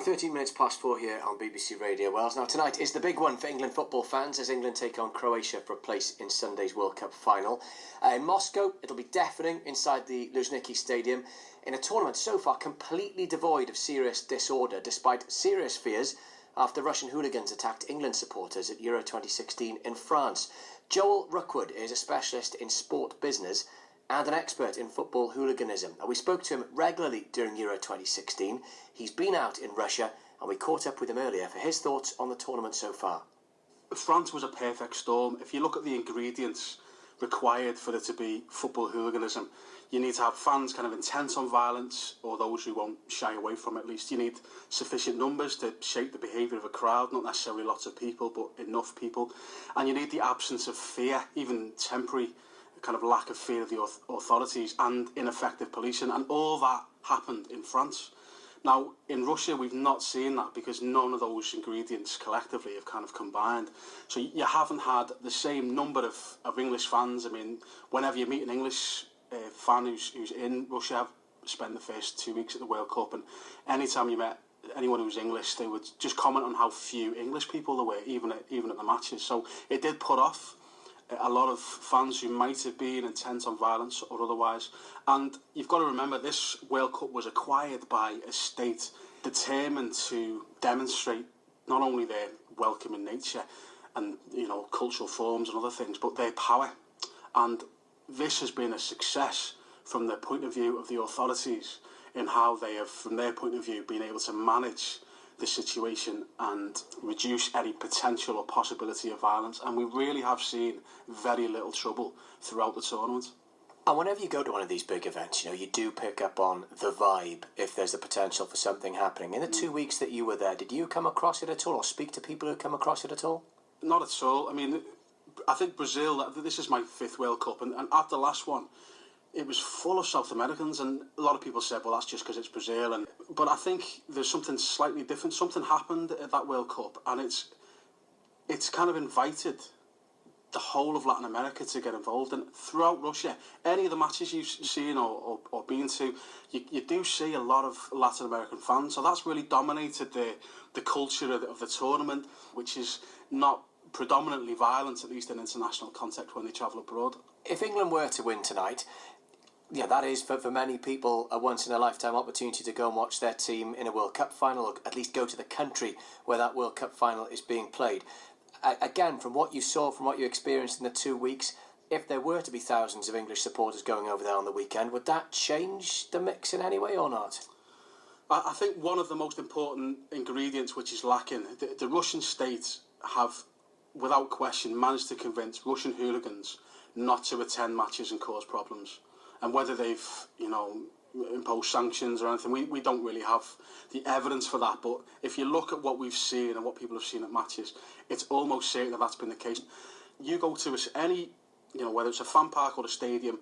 13 minutes past 4 here on BBC Radio Wales. Now tonight is the big one for England football fans as England take on Croatia for a place in Sunday's World Cup final. In Moscow, it'll be deafening inside the Luzhniki Stadium in a tournament so far completely devoid of serious disorder, despite serious fears after Russian hooligans attacked England supporters at Euro 2016 in France. Joel Rookwood is a specialist in sport business and an expert in football hooliganism. And we spoke to him regularly during Euro 2016. He's been out in Russia, and we caught up with him earlier for his thoughts on the tournament so far. France was a perfect storm. If you look at the ingredients required for there to be football hooliganism, you need to have fans kind of intent on violence, or those who won't shy away from it at least. You need sufficient numbers to shape the behaviour of a crowd, not necessarily lots of people, but enough people. And you need the absence of fear, even temporary kind of lack of fear of the authorities, and ineffective policing, and all that happened in France. Now, in Russia, we've not seen that because none of those ingredients collectively have kind of combined. So you haven't had the same number of English fans. I mean, whenever you meet an English fan who's in Russia, I've spent the first 2 weeks at the World Cup, and anytime you met anyone who was English, they would just comment on how few English people there were, even at the matches. So it did put off a lot of fans who might have been intent on violence or otherwise. And you've got to remember, this World Cup was acquired by a state determined to demonstrate not only their welcoming nature and, you know, cultural forms and other things, but their power. And this has been a success from the point of view of the authorities in how they have, from their point of view, been able to manage the situation and reduce any potential or possibility of violence. And we really have seen very little trouble throughout the tournament. And whenever you go to one of these big events, you know, you do pick up on the vibe if there's the potential for something happening. In the 2 weeks that you were there, did you come across it at all, or speak to people who come across it at all? Not at all. I mean, I think Brazil, this is my 5th World Cup, and at the last one, it was full of South Americans, and a lot of people said, well, that's just because it's Brazil. But I think there's something slightly different. Something happened at that World Cup, and it's kind of invited the whole of Latin America to get involved. And throughout Russia, any of the matches you've seen or been to, you do see a lot of Latin American fans. So that's really dominated the culture of the tournament, which is not predominantly violent, at least in international context, when they travel abroad. If England were to win tonight, yeah, that is for many people a once-in-a-lifetime opportunity to go and watch their team in a World Cup final, or at least go to the country where that World Cup final is being played. Again, from what you saw, from what you experienced in the 2 weeks, if there were to be thousands of English supporters going over there on the weekend, would that change the mix in any way or not? I think one of the most important ingredients which is lacking, the Russian state have, without question, managed to convince Russian hooligans not to attend matches and cause problems. And whether they've, you know, imposed sanctions or anything, we don't really have the evidence for that. But if you look at what we've seen and what people have seen at matches, it's almost certain that that's been the case. You go to any, you know, whether it's a fan park or a stadium,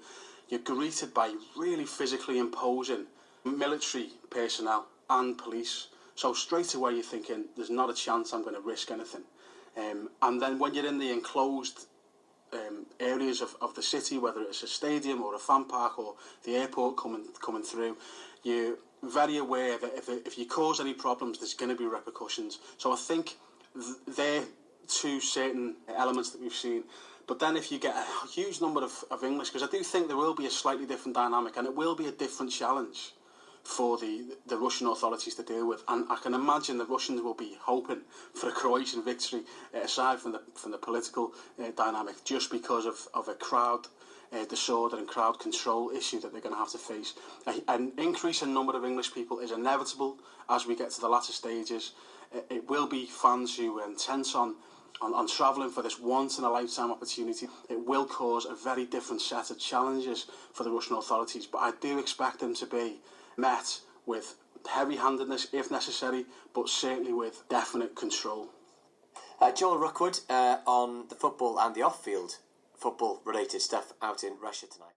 you're greeted by really physically imposing military personnel and police. So straight away you're thinking, there's not a chance I'm going to risk anything. And then when you're in the enclosed areas of the city, whether it's a stadium or a fan park or the airport coming through, you're very aware that if you cause any problems, there's going to be repercussions. So I think they're two certain elements that we've seen. But then if you get a huge number of English, because I do think there will be a slightly different dynamic, and it will be a different challenge for the Russian authorities to deal with. And I can imagine the Russians will be hoping for a Croatian victory, aside from the political dynamic, just because of a crowd disorder and crowd control issue that they're going to have to face. An increase in number of English people is inevitable as we get to the latter stages. It will be fans who are intent on travelling for this once-in-a-lifetime opportunity. It will cause a very different set of challenges for the Russian authorities, but I do expect them to be met with heavy-handedness if necessary, but certainly with definite control. Joel Rookwood on the football and the off-field football-related stuff out in Russia tonight.